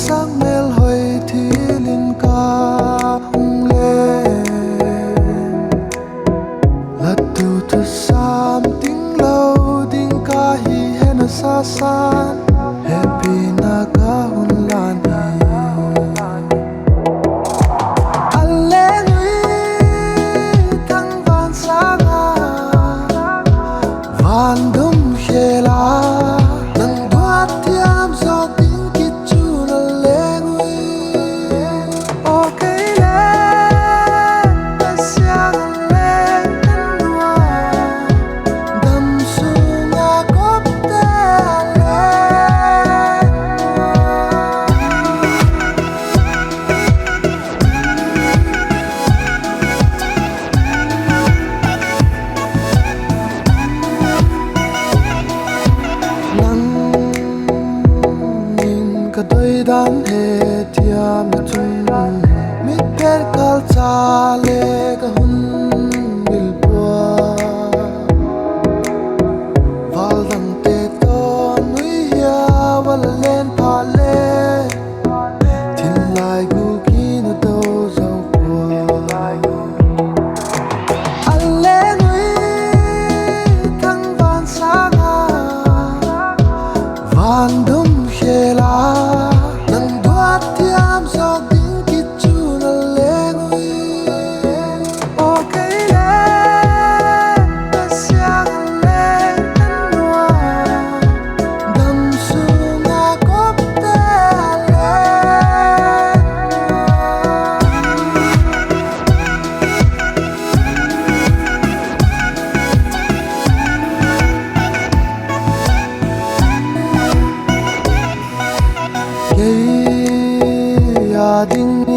sắc mel hồi thì linh ca hung lên là tu tu sam tiếng lâu tiếng ca hi hen sa san happy na ca hun lan van dum khela nang duat tiam zo ting kit chu na lengui okay le pasiang le tanwa dam sunga kop te đôi đàn he tiam chung mit per kal cha le ka hun bil bua val dang te to nui ya wal len pa le tin lai gu ki na do zo bua alle nui thang van sa nga van dum khela tiam zo ding kit chu na lengui okay le pasiang le tanwa dam sunga kop te le ding